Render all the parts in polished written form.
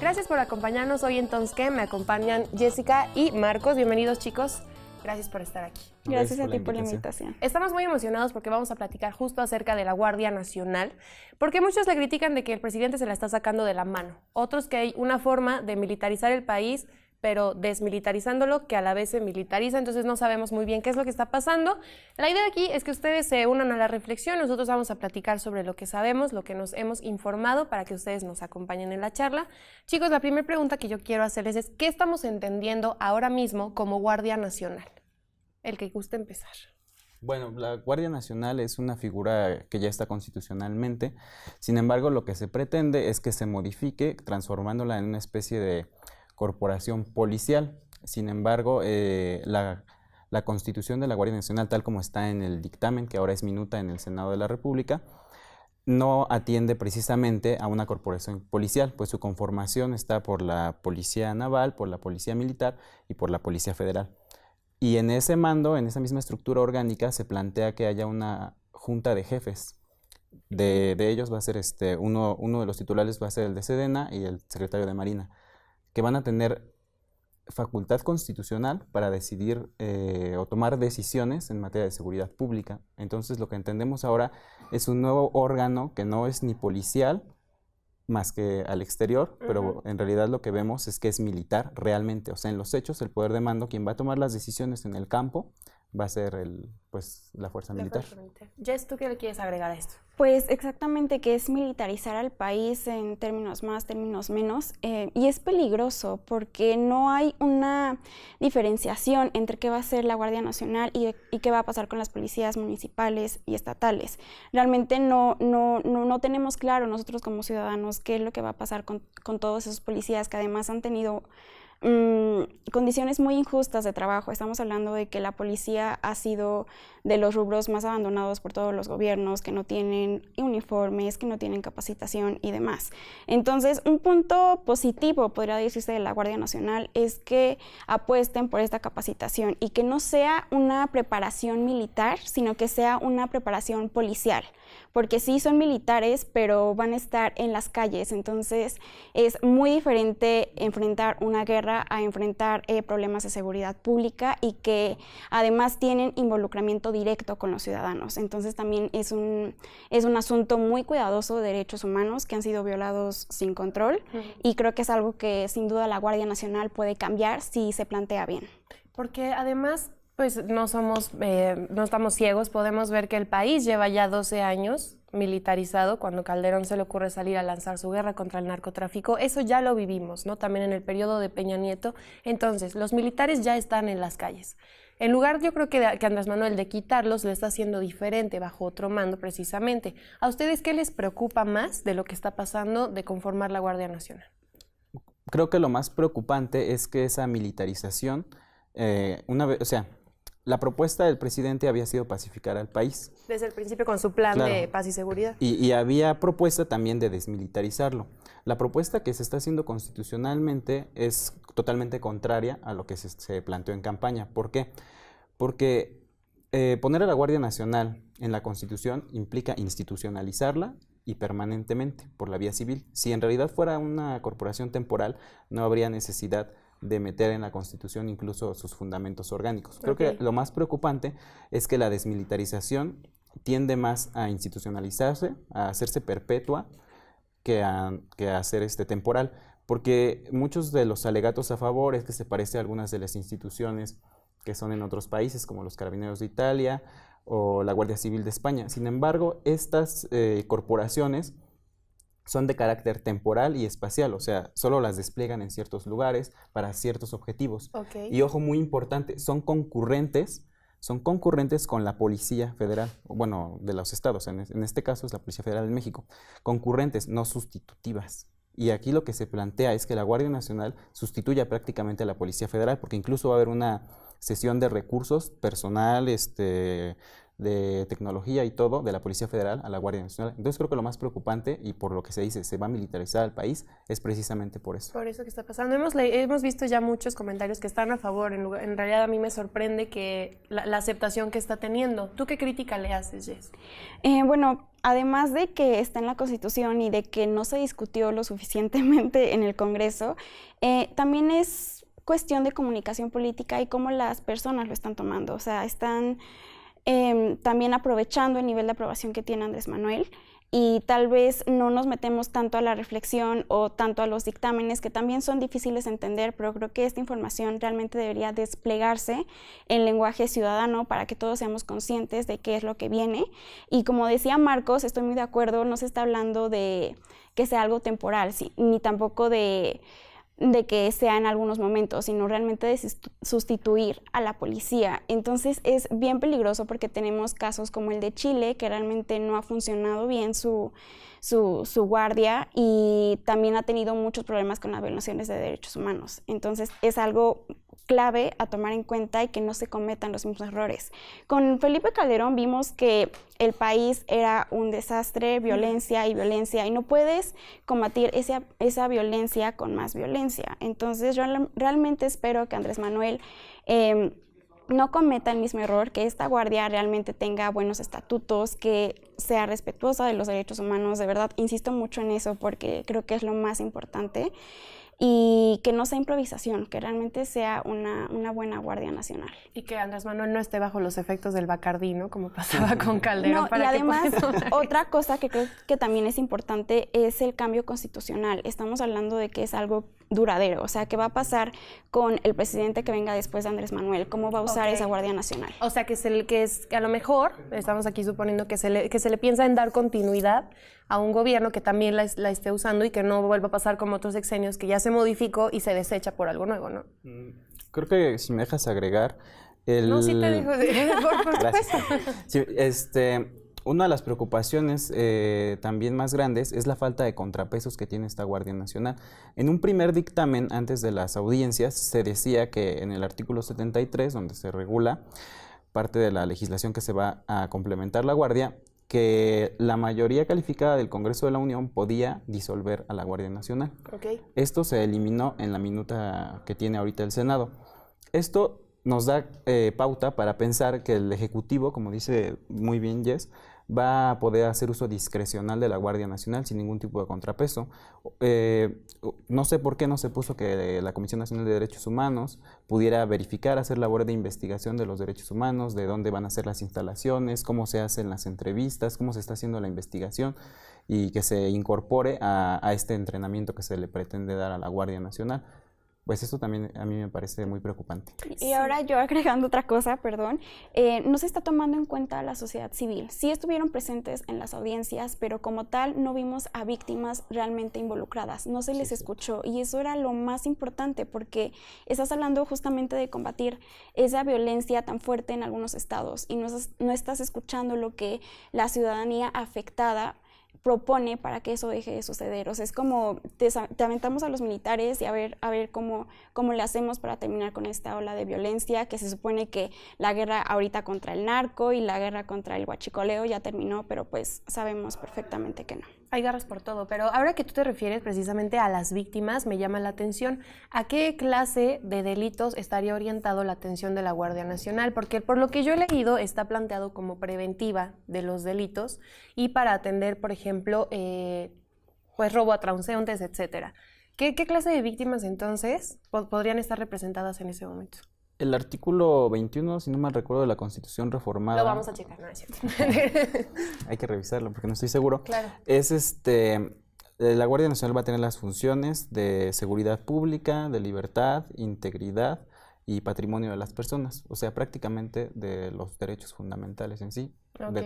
Gracias por acompañarnos hoy en Tonske. Me acompañan Jessica y Marcos. Bienvenidos, chicos. Gracias por estar aquí. Gracias a ti por la invitación. Estamos muy emocionados porque vamos a platicar justo acerca de la Guardia Nacional, porque muchos le critican de que el presidente se la está sacando de la mano. Otros que hay una forma de militarizar el país, pero desmilitarizándolo, que a la vez se militariza, entonces no sabemos muy bien qué es lo que está pasando. La idea aquí es que ustedes se unan a la reflexión, nosotros vamos a platicar sobre lo que sabemos, lo que nos hemos informado, para que ustedes nos acompañen en la charla. Chicos, la primera pregunta que yo quiero hacerles es, ¿qué estamos entendiendo ahora mismo como Guardia Nacional? El que guste empezar. Bueno, la Guardia Nacional es una figura que ya está constitucionalmente, sin embargo, lo que se pretende es que se modifique, transformándola en una especie de corporación policial. Sin embargo, la Constitución de la Guardia Nacional, tal como está en el dictamen, que ahora es minuta en el Senado de la República, no atiende precisamente a una corporación policial, pues su conformación está por la Policía Naval, por la Policía Militar y por la Policía Federal. Y en ese mando, en esa misma estructura orgánica, se plantea que haya una junta de jefes. De ellos va a ser uno de los titulares va a ser el de Sedena y el secretario de Marina, que van a tener facultad constitucional para decidir o tomar decisiones en materia de seguridad pública. Entonces lo que entendemos ahora es un nuevo órgano que no es ni policial más que al exterior, pero en realidad lo que vemos es que es militar realmente. O sea, en los hechos, el poder de mando, quien va a tomar las decisiones en el campo, va a ser la fuerza militar. Jess, ¿tú qué le quieres agregar a esto? Pues exactamente, que es militarizar al país en términos más, términos menos, y es peligroso porque no hay una diferenciación entre qué va a ser la Guardia Nacional y qué va a pasar con las policías municipales y estatales. Realmente no tenemos claro nosotros como ciudadanos qué es lo que va a pasar con todos esos policías que además han tenido condiciones muy injustas de trabajo. Estamos hablando de que la policía ha sido de los rubros más abandonados por todos los gobiernos, que no tienen uniformes, que no tienen capacitación y demás. Entonces, un punto positivo, podría decirse, de la Guardia Nacional es que apuesten por esta capacitación y que no sea una preparación militar, sino que sea una preparación policial, porque sí son militares, pero van a estar en las calles. Entonces, es muy diferente enfrentar una guerra a enfrentar problemas de seguridad pública y que además tienen involucramiento directo con los ciudadanos. Entonces también es un asunto muy cuidadoso de derechos humanos que han sido violados sin control, y creo que es algo que sin duda la Guardia Nacional puede cambiar si se plantea bien. Porque además, pues no estamos ciegos, podemos ver que el país lleva ya 12 años militarizado. Cuando Calderón se le ocurre salir a lanzar su guerra contra el narcotráfico, eso ya lo vivimos, ¿no? También en el periodo de Peña Nieto. Entonces, los militares ya están en las calles. En lugar, yo creo que Andrés Manuel de quitarlos, lo está haciendo diferente, bajo otro mando precisamente. ¿A ustedes qué les preocupa más de lo que está pasando de conformar la Guardia Nacional? Creo que lo más preocupante es que esa militarización, la propuesta del presidente había sido pacificar al país. Desde el principio con su plan de paz y seguridad. Y había propuesta también de desmilitarizarlo. La propuesta que se está haciendo constitucionalmente es totalmente contraria a lo que se planteó en campaña. ¿Por qué? Porque poner a la Guardia Nacional en la Constitución implica institucionalizarla y permanentemente por la vía civil. Si en realidad fuera una corporación temporal, no habría necesidad de meter en la Constitución incluso sus fundamentos orgánicos. Creo que lo más preocupante es que la desmilitarización tiende más a institucionalizarse, a hacerse perpetua, que a ser temporal, porque muchos de los alegatos a favor es que se parece a algunas de las instituciones que son en otros países, como los Carabineros de Italia o la Guardia Civil de España. Sin embargo, estas corporaciones son de carácter temporal y espacial, o sea, solo las despliegan en ciertos lugares para ciertos objetivos. Y ojo, muy importante, son concurrentes con la Policía Federal, bueno, de los estados, en este caso es la Policía Federal de México, concurrentes, no sustitutivas. Y aquí lo que se plantea es que la Guardia Nacional sustituya prácticamente a la Policía Federal, porque incluso va a haber una cesión de recursos, personal, de tecnología y todo, de la Policía Federal a la Guardia Nacional. Entonces creo que lo más preocupante, y por lo que se dice, se va a militarizar al país, es precisamente por eso. Por eso que está pasando. Hemos visto ya muchos comentarios que están a favor. En realidad a mí me sorprende que la aceptación que está teniendo. ¿Tú qué crítica le haces, Jess? Bueno, además de que está en la Constitución y de que no se discutió lo suficientemente en el Congreso, también es cuestión de comunicación política y cómo las personas lo están tomando. O sea, están también aprovechando el nivel de aprobación que tiene Andrés Manuel, y tal vez no nos metemos tanto a la reflexión o tanto a los dictámenes, que también son difíciles de entender, pero creo que esta información realmente debería desplegarse en lenguaje ciudadano para que todos seamos conscientes de qué es lo que viene. Y como decía Marcos, estoy muy de acuerdo, no se está hablando de que sea algo temporal, sí, ni tampoco de que sea en algunos momentos, sino realmente de sustituir a la policía. Entonces es bien peligroso porque tenemos casos como el de Chile, que realmente no ha funcionado bien su guardia, y también ha tenido muchos problemas con las violaciones de derechos humanos. Entonces es algo clave a tomar en cuenta y que no se cometan los mismos errores. Con Felipe Calderón vimos que el país era un desastre, violencia y violencia, y no puedes combatir esa violencia con más violencia. Entonces yo realmente espero que Andrés Manuel no cometa el mismo error, que esta guardia realmente tenga buenos estatutos, que sea respetuosa de los derechos humanos. De verdad, insisto mucho en eso porque creo que es lo más importante. Y que no sea improvisación, que realmente sea una buena Guardia Nacional. Y que Andrés Manuel no esté bajo los efectos del Bacardí, ¿no? Como pasaba con Calderón. No, y además, otra cosa que creo que también es importante es el cambio constitucional. Estamos hablando de que es algo duradero, o sea, ¿qué va a pasar con el presidente que venga después de Andrés Manuel? ¿Cómo va a usar esa Guardia Nacional? O sea, que a lo mejor, estamos aquí suponiendo que se le piensa en dar continuidad a un gobierno que también la esté usando, y que no vuelva a pasar como otros sexenios, que ya se modificó y se desecha por algo nuevo, ¿no? Creo que si me dejas agregar... No, sí te dejo, por supuesto. Sí, una de las preocupaciones también más grandes es la falta de contrapesos que tiene esta Guardia Nacional. En un primer dictamen, antes de las audiencias, se decía que en el artículo 73, donde se regula parte de la legislación que se va a complementar la Guardia, que la mayoría calificada del Congreso de la Unión podía disolver a la Guardia Nacional. Okay. Esto se eliminó en la minuta que tiene ahorita el Senado. Esto nos da pauta para pensar que el Ejecutivo, como dice muy bien Jess, va a poder hacer uso discrecional de la Guardia Nacional sin ningún tipo de contrapeso. No sé por qué no se puso que la Comisión Nacional de Derechos Humanos pudiera verificar, hacer labor de investigación de los derechos humanos, de dónde van a ser las instalaciones, cómo se hacen las entrevistas, cómo se está haciendo la investigación, y que se incorpore a este entrenamiento que se le pretende dar a la Guardia Nacional. Pues eso también a mí me parece muy preocupante. Y ahora yo agregando otra cosa, perdón, no se está tomando en cuenta a la sociedad civil. Sí estuvieron presentes en las audiencias, pero como tal no vimos a víctimas realmente involucradas, no se les escuchó, y eso era lo más importante, porque estás hablando justamente de combatir esa violencia tan fuerte en algunos estados, y no estás escuchando lo que la ciudadanía afectada propone para que eso deje de suceder. O sea, es como te aventamos a los militares y a ver cómo le hacemos para terminar con esta ola de violencia, que se supone que la guerra ahorita contra el narco y la guerra contra el huachicoleo ya terminó, pero pues sabemos perfectamente que no. Hay garras por todo, pero ahora que tú te refieres precisamente a las víctimas, me llama la atención. ¿A qué clase de delitos estaría orientado la atención de la Guardia Nacional? Porque por lo que yo he leído está planteado como preventiva de los delitos y para atender, por ejemplo, pues robo a transeúntes, etcétera. ¿Qué clase de víctimas entonces podrían estar representadas en ese momento? El artículo 21, si no mal recuerdo, de la Constitución reformada... Lo vamos a checar, ¿no es cierto? Hay que revisarlo porque no estoy seguro. Claro. Es la Guardia Nacional va a tener las funciones de seguridad pública, de libertad, integridad y patrimonio de las personas. O sea, prácticamente de los derechos fundamentales en sí. Okay.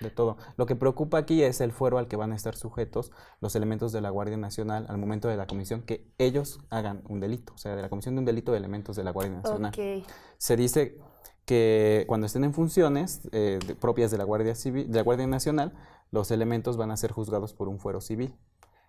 De todo. Lo que preocupa aquí es el fuero al que van a estar sujetos los elementos de la Guardia Nacional al momento de la comisión que ellos hagan un delito, o sea, de la comisión de un delito de elementos de la Guardia Nacional. Okay. Se dice que cuando estén en funciones propias de la Guardia Nacional, los elementos van a ser juzgados por un fuero civil.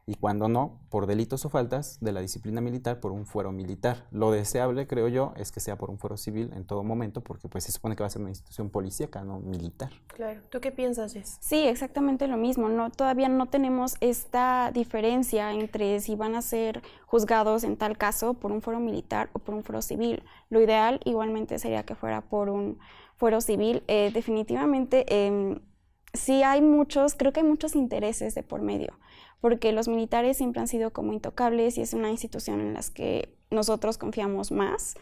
y cuando no, por delitos o faltas de la disciplina militar por un fuero militar. Lo deseable, creo yo, es que sea por un fuero civil en todo momento, porque pues se supone que va a ser una institución policíaca, no militar. Claro. ¿Tú qué piensas, Jess? Sí, exactamente lo mismo. No, todavía no tenemos esta diferencia entre si van a ser juzgados en tal caso por un fuero militar o por un fuero civil. Lo ideal igualmente sería que fuera por un fuero civil. Definitivamente sí hay creo que hay muchos intereses de por medio, porque los militares siempre han sido como intocables y es una institución en las que nosotros confiamos más.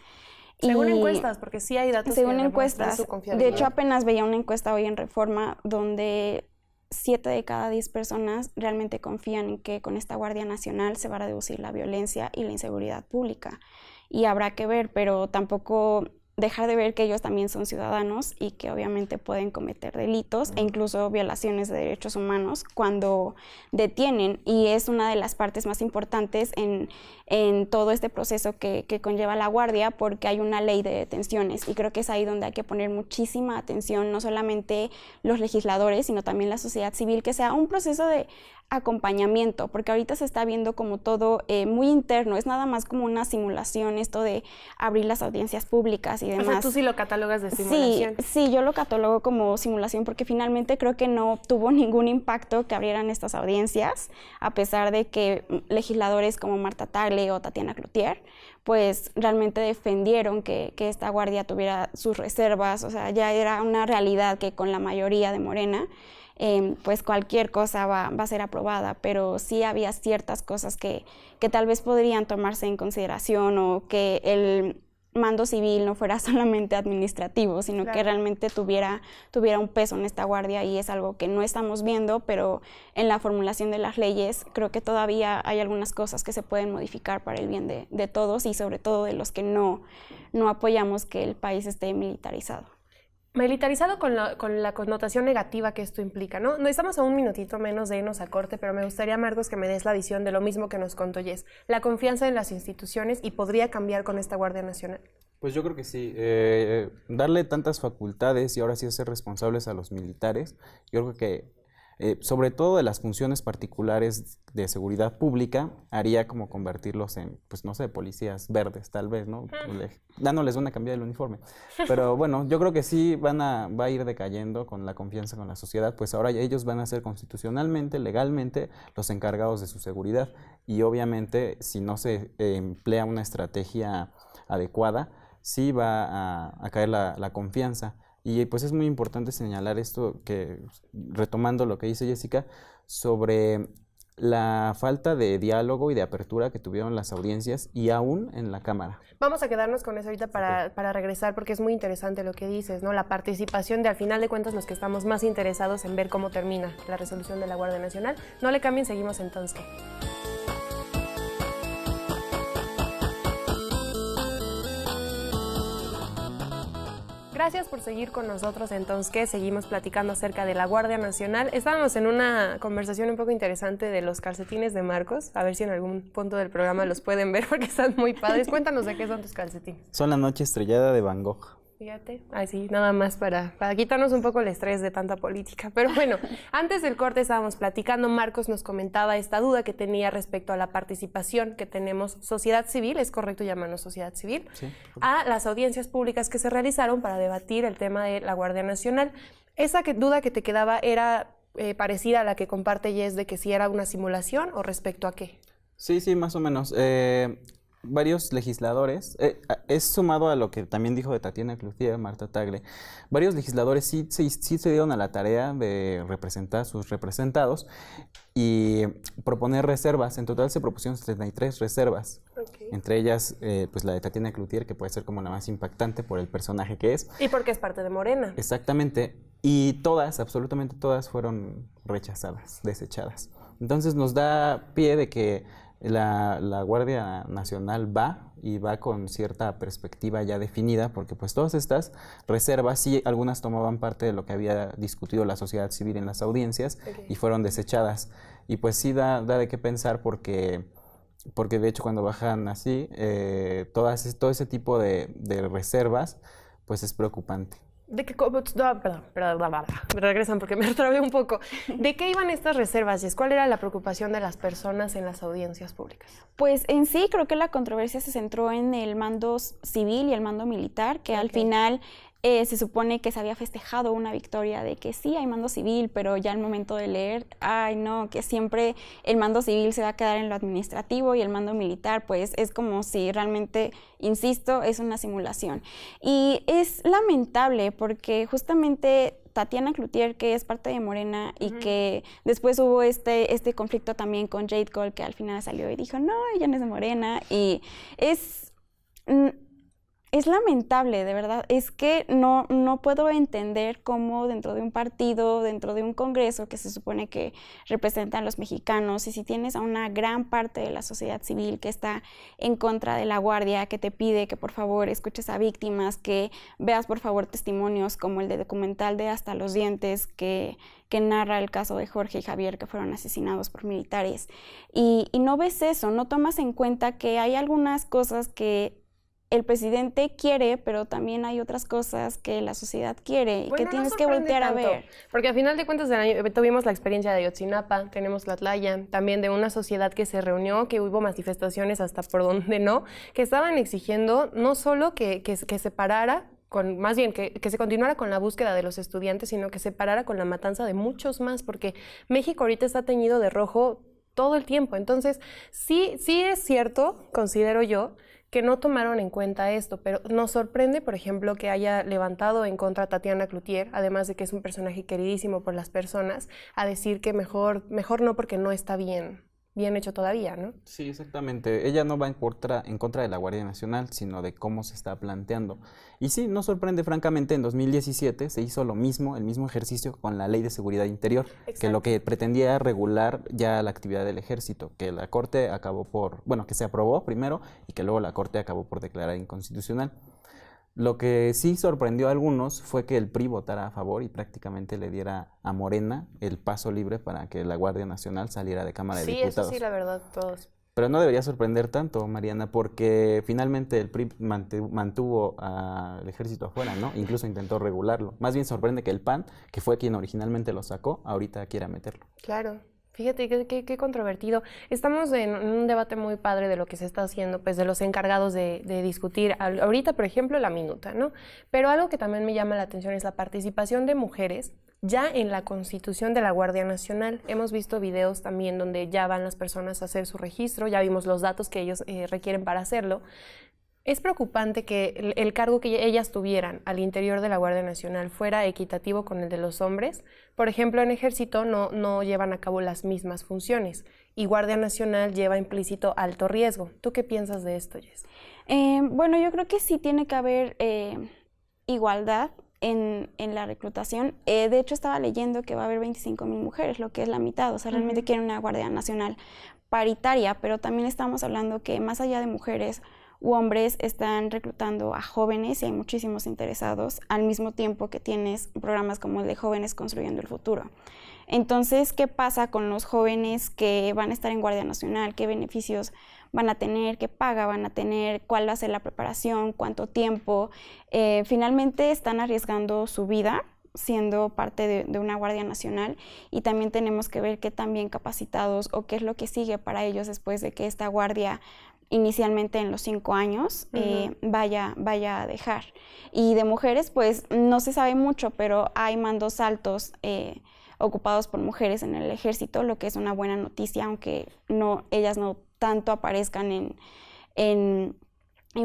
Según encuestas, porque sí hay datos según que encuestas, su confiabilidad. de hecho apenas veía una encuesta hoy en Reforma donde 7 de cada 10 personas realmente confían en que con esta Guardia Nacional se va a reducir la violencia y la inseguridad pública. Y habrá que ver, pero tampoco dejar de ver que ellos también son ciudadanos y que obviamente pueden cometer delitos e incluso violaciones de derechos humanos cuando detienen, y es una de las partes más importantes en todo este proceso que conlleva la Guardia, porque hay una ley de detenciones y creo que es ahí donde hay que poner muchísima atención, no solamente los legisladores, sino también la sociedad civil, que sea un proceso de acompañamiento, porque ahorita se está viendo como todo muy interno, es nada más como una simulación, esto de abrir las audiencias públicas y demás. O sea, tú sí lo catalogas de simulación. Sí, yo lo catalogo como simulación porque finalmente creo que no tuvo ningún impacto que abrieran estas audiencias, a pesar de que legisladores como Marta Tagle o Tatiana Cloutier pues realmente defendieron que esta guardia tuviera sus reservas, o sea, ya era una realidad que con la mayoría de Morena pues cualquier cosa va a ser aprobada, pero sí había ciertas cosas que tal vez podrían tomarse en consideración, o que el mando civil no fuera solamente administrativo, sino que realmente tuviera un peso en esta guardia, y es algo que no estamos viendo, pero en la formulación de las leyes creo que todavía hay algunas cosas que se pueden modificar para el bien de todos, y sobre todo de los que no apoyamos que el país esté militarizado. Militarizado con la connotación negativa que esto implica, ¿no? No estamos a un minutito menos de irnos a corte, pero me gustaría, Marcos, que me des la visión de lo mismo que nos contó Jess, la confianza en las instituciones, y podría cambiar con esta Guardia Nacional. Pues yo creo que sí, darle tantas facultades y ahora sí hacer responsables a los militares, yo creo que sobre todo de las funciones particulares de seguridad pública, haría como convertirlos en, pues no sé, policías verdes tal vez, ¿no? Dándoles una cambiada del uniforme. Pero bueno, yo creo que sí va a ir decayendo con la confianza con la sociedad, pues ahora ya ellos van a ser constitucionalmente, legalmente, los encargados de su seguridad, y obviamente si no se emplea una estrategia adecuada, sí va a caer la confianza. Y pues es muy importante señalar esto, que retomando lo que dice Jessica, sobre la falta de diálogo y de apertura que tuvieron las audiencias y aún en la Cámara. Vamos a quedarnos con eso ahorita para regresar, porque es muy interesante lo que dices, ¿no? La participación de, al final de cuentas, los que estamos más interesados en ver cómo termina la resolución de la Guardia Nacional. No le cambien, seguimos entonces. Gracias por seguir con nosotros entonces, que seguimos platicando acerca de la Guardia Nacional. Estábamos en una conversación un poco interesante de los calcetines de Marcos, a ver si en algún punto del programa los pueden ver porque están muy padres. Cuéntanos de qué son tus calcetines. Son la noche estrellada de Van Gogh. Fíjate, así nada más para quitarnos un poco el estrés de tanta política. Pero bueno, antes del corte estábamos platicando, Marcos nos comentaba esta duda que tenía respecto a la participación que tenemos sociedad civil, es correcto llamarnos sociedad civil, sí, a las audiencias públicas que se realizaron para debatir el tema de la Guardia Nacional. Esa duda que te quedaba era parecida a la que comparte Jess, de que si era una simulación o respecto a qué. Sí, más o menos. Varios legisladores, es sumado a lo que también dijo de Tatiana Cloutier, Marta Tagle, varios legisladores sí se dieron a la tarea de representar a sus representados y proponer reservas. En total se propusieron 33 reservas, entre ellas pues la de Tatiana Cloutier, que puede ser como la más impactante por el personaje que es. Y porque es parte de Morena. Exactamente, y todas, absolutamente todas fueron rechazadas, desechadas. Entonces nos da pie de que la Guardia Nacional va con cierta perspectiva ya definida, porque pues todas estas reservas, sí, algunas tomaban parte de lo que había discutido la sociedad civil en las audiencias y fueron desechadas. Y pues sí da de qué pensar, porque de hecho cuando bajan así, todo ese tipo de reservas, pues es preocupante. ¿De qué, perdón, me regresan porque me trabé un poco. ¿De qué iban estas reservas, Jess? ¿Cuál era la preocupación de las personas en las audiencias públicas? Pues en sí creo que la controversia se centró en el mando civil y el mando militar, que al final se supone que se había festejado una victoria de que sí hay mando civil, pero ya al momento de leer, ay no, que siempre el mando civil se va a quedar en lo administrativo y el mando militar pues es como si realmente, insisto, es una simulación. Y es lamentable porque justamente Tatiana Cloutier, que es parte de Morena y que después hubo este conflicto también con Jade Cole, que al final salió y dijo, no, ella no es de Morena, y es lamentable, de verdad. Es que no puedo entender cómo dentro de un partido, dentro de un congreso que se supone que representan a los mexicanos, y si tienes a una gran parte de la sociedad civil que está en contra de la Guardia, que te pide que por favor escuches a víctimas, que veas por favor testimonios como el de documental de Hasta los Dientes, que narra el caso de Jorge y Javier, que fueron asesinados por militares. Y no ves eso, no tomas en cuenta que hay algunas cosas que el presidente quiere, pero también hay otras cosas que la sociedad quiere y que tienes que voltear a ver. Porque al final de cuentas tuvimos la experiencia de Ayotzinapa, tenemos la Tlaya, también de una sociedad que se reunió, que hubo manifestaciones hasta por donde no, que estaban exigiendo no solo que se parara, más bien que se continuara con la búsqueda de los estudiantes, sino que se parara con la matanza de muchos más, porque México ahorita está teñido de rojo todo el tiempo. Entonces, sí es cierto, considero yo, que no tomaron en cuenta esto, pero nos sorprende, por ejemplo, que haya levantado en contra a Tatiana Cloutier, además de que es un personaje queridísimo por las personas, a decir que mejor no porque no está bien hecho todavía, ¿no? Sí, exactamente. Ella no va en contra de la Guardia Nacional, sino de cómo se está planteando. Y sí, nos sorprende, francamente, en 2017 se hizo lo mismo, el mismo ejercicio con la Ley de Seguridad Interior, que lo que pretendía era regular ya la actividad del ejército, que la Corte que se aprobó primero y que luego la Corte acabó por declarar inconstitucional. Lo que sí sorprendió a algunos fue que el PRI votara a favor y prácticamente le diera a Morena el paso libre para que la Guardia Nacional saliera de Cámara de Diputados. Sí, eso sí, la verdad, todos. Pero no debería sorprender tanto, Mariana, porque finalmente el PRI mantuvo al ejército afuera, ¿no? Incluso intentó regularlo. Más bien sorprende que el PAN, que fue quien originalmente lo sacó, ahorita quiera meterlo. Claro. Fíjate qué controvertido. Estamos en un debate muy padre de lo que se está haciendo, pues de los encargados de discutir ahorita, por ejemplo, la minuta, ¿no? Pero algo que también me llama la atención es la participación de mujeres ya en la constitución de la Guardia Nacional. Hemos visto videos también donde ya van las personas a hacer su registro, ya vimos los datos que ellos requieren para hacerlo. Es preocupante que el cargo que ellas tuvieran al interior de la Guardia Nacional fuera equitativo con el de los hombres. Por ejemplo, en Ejército no llevan a cabo las mismas funciones y Guardia Nacional lleva implícito alto riesgo. ¿Tú qué piensas de esto, Jess? Bueno, yo creo que sí tiene que haber igualdad en la reclutación. De hecho, estaba leyendo que va a haber 25,000 mujeres, lo que es la mitad. O sea, realmente quieren una Guardia Nacional paritaria, pero también estamos hablando que más allá de mujeres u hombres están reclutando a jóvenes y hay muchísimos interesados, al mismo tiempo que tienes programas como el de Jóvenes Construyendo el Futuro. Entonces, ¿qué pasa con los jóvenes que van a estar en Guardia Nacional? ¿Qué beneficios van a tener? ¿Qué paga van a tener? ¿Cuál va a ser la preparación? ¿Cuánto tiempo? Finalmente están arriesgando su vida siendo parte de una Guardia Nacional, y también tenemos que ver qué tan bien capacitados o qué es lo que sigue para ellos después de que esta guardia inicialmente en los 5 años vaya a dejar. Y de mujeres pues no se sabe mucho, pero hay mandos altos ocupados por mujeres en el ejército, lo que es una buena noticia, aunque ellas no tanto aparezcan en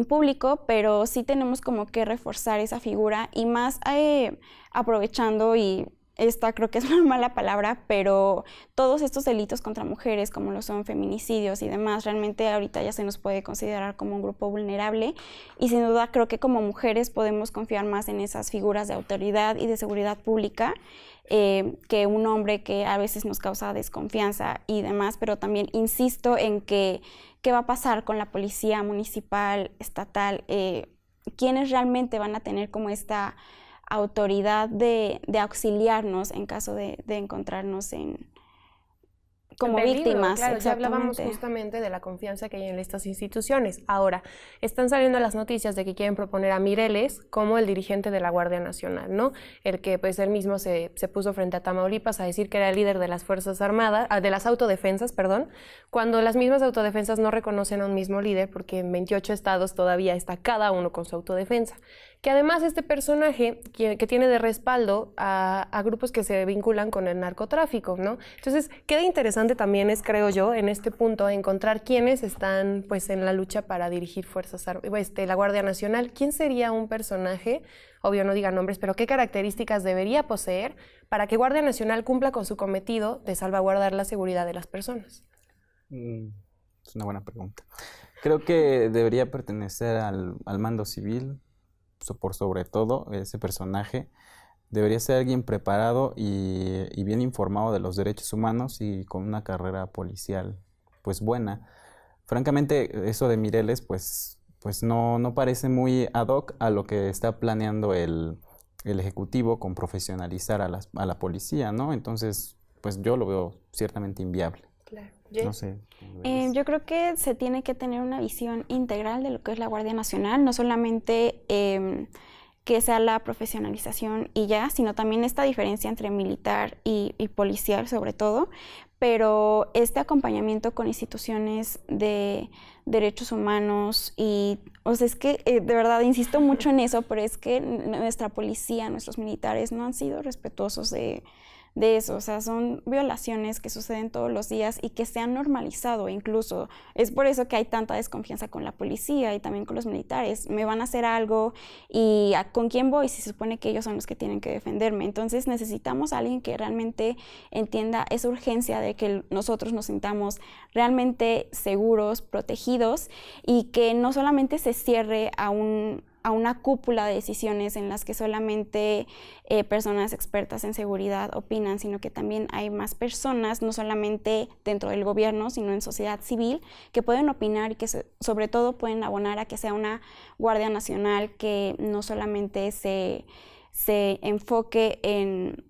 público, pero sí tenemos como que reforzar esa figura y más aprovechando, y esta creo que es una mala palabra, pero todos estos delitos contra mujeres, como lo son feminicidios y demás, realmente ahorita ya se nos puede considerar como un grupo vulnerable, y sin duda creo que como mujeres podemos confiar más en esas figuras de autoridad y de seguridad pública que un hombre que a veces nos causa desconfianza y demás, pero también insisto en que qué va a pasar con la policía municipal, estatal, quiénes realmente van a tener como esta autoridad de auxiliarnos en caso de encontrarnos como en peligro, víctimas. claro, ya hablábamos Exactamente. justamente de la confianza que hay en estas instituciones. Ahora, están saliendo las noticias de que quieren proponer a Mireles como el dirigente de la Guardia Nacional, ¿no? El que pues él mismo se puso frente a Tamaulipas a decir que era el líder de las Fuerzas Armadas, de las autodefensas, perdón, cuando las mismas autodefensas no reconocen a un mismo líder porque en 28 estados todavía está cada uno con su autodefensa. Que además este personaje que tiene de respaldo a grupos que se vinculan con el narcotráfico, ¿no? Entonces, queda interesante también es, creo yo, en este punto, encontrar quiénes están pues en la lucha para dirigir la Guardia Nacional. ¿Quién sería un personaje, obvio no diga nombres, pero qué características debería poseer para que Guardia Nacional cumpla con su cometido de salvaguardar la seguridad de las personas? Es una buena pregunta. Creo que debería pertenecer al mando civil, por sobre todo ese personaje. Debería ser alguien preparado y bien informado de los derechos humanos y con una carrera policial pues buena. Francamente, eso de Mireles pues no parece muy ad hoc a lo que está planeando el Ejecutivo con profesionalizar a la policía, ¿no? Entonces, pues yo lo veo ciertamente inviable. Claro. No sé. ¿Cómo ves? Yo creo que se tiene que tener una visión integral de lo que es la Guardia Nacional, no solamente que sea la profesionalización y ya, sino también esta diferencia entre militar y policial sobre todo, pero este acompañamiento con instituciones de derechos humanos y, o sea, es que de verdad insisto mucho en eso, pero es que nuestra policía, nuestros militares no han sido respetuosos de eso, o sea, son violaciones que suceden todos los días y que se han normalizado incluso. Es por eso que hay tanta desconfianza con la policía y también con los militares. Me van a hacer algo y ¿con quién voy? Si se supone que ellos son los que tienen que defenderme. Entonces necesitamos a alguien que realmente entienda esa urgencia de que nosotros nos sintamos realmente seguros, protegidos y que no solamente se cierre a una cúpula de decisiones en las que solamente personas expertas en seguridad opinan, sino que también hay más personas, no solamente dentro del gobierno, sino en sociedad civil, que pueden opinar y que sobre todo pueden abonar a que sea una Guardia Nacional que no solamente se enfoque en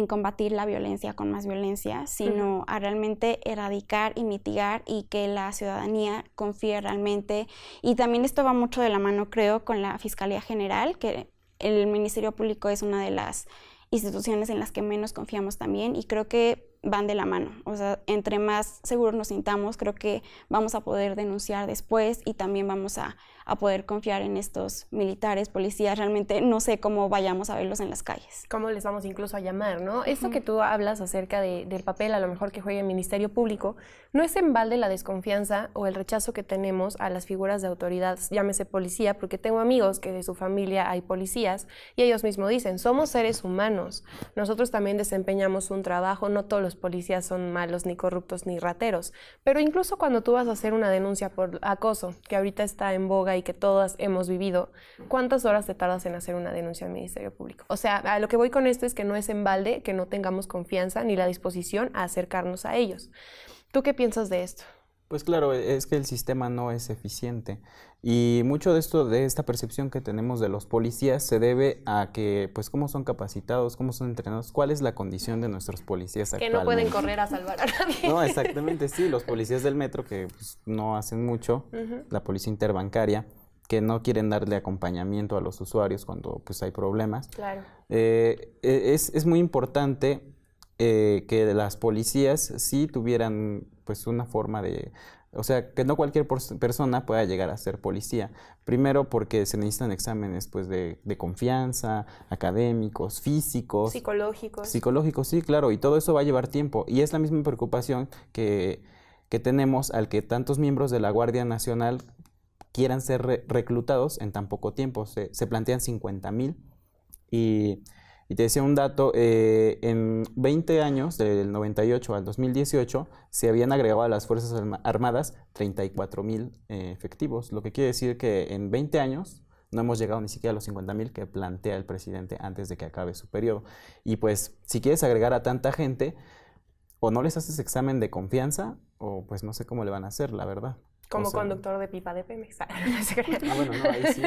combatir la violencia con más violencia, sino a realmente erradicar y mitigar y que la ciudadanía confíe realmente. Y también esto va mucho de la mano, creo, con la Fiscalía General, que el Ministerio Público es una de las instituciones en las que menos confiamos también y creo que van de la mano. O sea, entre más seguros nos sintamos, creo que vamos a poder denunciar después y también vamos a poder confiar en estos militares, policías. Realmente no sé cómo vayamos a verlos en las calles. ¿Cómo les vamos incluso a llamar, no? Esto que tú hablas acerca del papel a lo mejor que juega el Ministerio Público, no es en balde la desconfianza o el rechazo que tenemos a las figuras de autoridad, llámese policía, porque tengo amigos que de su familia hay policías y ellos mismos dicen, somos seres humanos, nosotros también desempeñamos un trabajo, no todos los policías son malos, ni corruptos, ni rateros, pero incluso cuando tú vas a hacer una denuncia por acoso, que ahorita está en boga y que todas hemos vivido, ¿cuántas horas te tardas en hacer una denuncia al Ministerio Público? O sea, a lo que voy con esto es que no es en balde que no tengamos confianza ni la disposición a acercarnos a ellos. ¿Tú qué piensas de esto? Pues claro, es que el sistema no es eficiente y mucho de esta percepción que tenemos de los policías se debe a que, pues, cómo son capacitados, cómo son entrenados, cuál es la condición de nuestros policías Que actualmente. no pueden correr a salvar a nadie. No, exactamente, sí, los policías del metro que pues, no hacen mucho, la policía interbancaria, que no quieren darle acompañamiento a los usuarios cuando pues hay problemas. Claro. Es muy importante que las policías sí tuvieran pues una forma de, o sea, que no cualquier persona pueda llegar a ser policía. Primero porque se necesitan exámenes pues de confianza, académicos, físicos. Psicológicos, sí, claro, y todo eso va a llevar tiempo. Y es la misma preocupación que tenemos al que tantos miembros de la Guardia Nacional quieran ser reclutados en tan poco tiempo. Se plantean 50,000 y te decía un dato, en 20 años, del 98 al 2018, se habían agregado a las Fuerzas Armadas 34,000 efectivos, lo que quiere decir que en 20 años no hemos llegado ni siquiera a los 50,000 que plantea el presidente antes de que acabe su periodo. Y pues, si quieres agregar a tanta gente, o no les haces examen de confianza, o pues no sé cómo le van a hacer, la verdad. Como O sea, conductor de pipa de Pemex. bueno, no, ahí sí.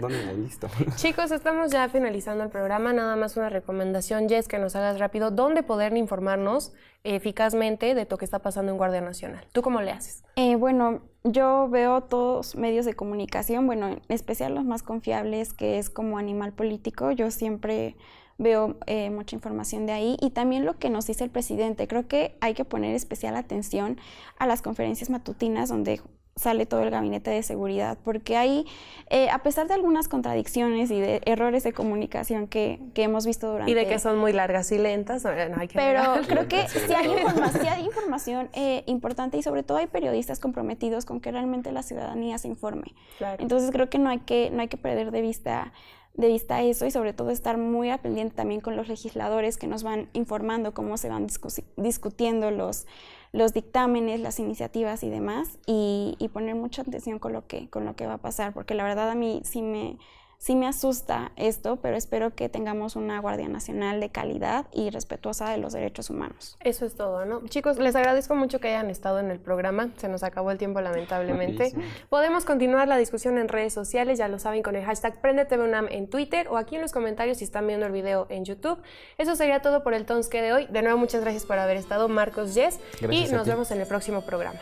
¿Dónde me he visto? Chicos, estamos ya finalizando el programa. Nada más una recomendación, Jess, que nos hagas rápido. ¿Dónde poder informarnos eficazmente de lo que está pasando en Guardia Nacional? ¿Tú cómo le haces? Bueno, yo veo todos medios de comunicación, bueno, en especial los más confiables, que es como Animal Político. Yo siempre veo mucha información de ahí, y también lo que nos dice el presidente. Creo que hay que poner especial atención a las conferencias matutinas donde sale todo el gabinete de seguridad, porque ahí, a pesar de algunas contradicciones y de errores de comunicación que hemos visto durante... Y de que son muy largas y lentas. No hay que Pero negarlo. creo que sí hay información importante, y sobre todo hay periodistas comprometidos con que realmente la ciudadanía se informe. Claro. Entonces creo que no hay que perder de vista eso, y sobre todo estar muy al pendiente también con los legisladores que nos van informando cómo se van discutiendo los dictámenes, las iniciativas y demás, y poner mucha atención con lo que va a pasar, porque la verdad a mí sí me asusta esto, pero espero que tengamos una Guardia Nacional de calidad y respetuosa de los derechos humanos. Eso es todo, ¿no? Chicos, les agradezco mucho que hayan estado en el programa. Se nos acabó el tiempo, lamentablemente. Rapidísimo. Podemos continuar la discusión en redes sociales, ya lo saben, con el hashtag PrendeTVUNAM en Twitter, o aquí en los comentarios si están viendo el video en YouTube. Eso sería todo por el Tonske de hoy. De nuevo, muchas gracias por haber estado, Marcos, Jess, Gracias y a nos ti. vemos en el próximo programa.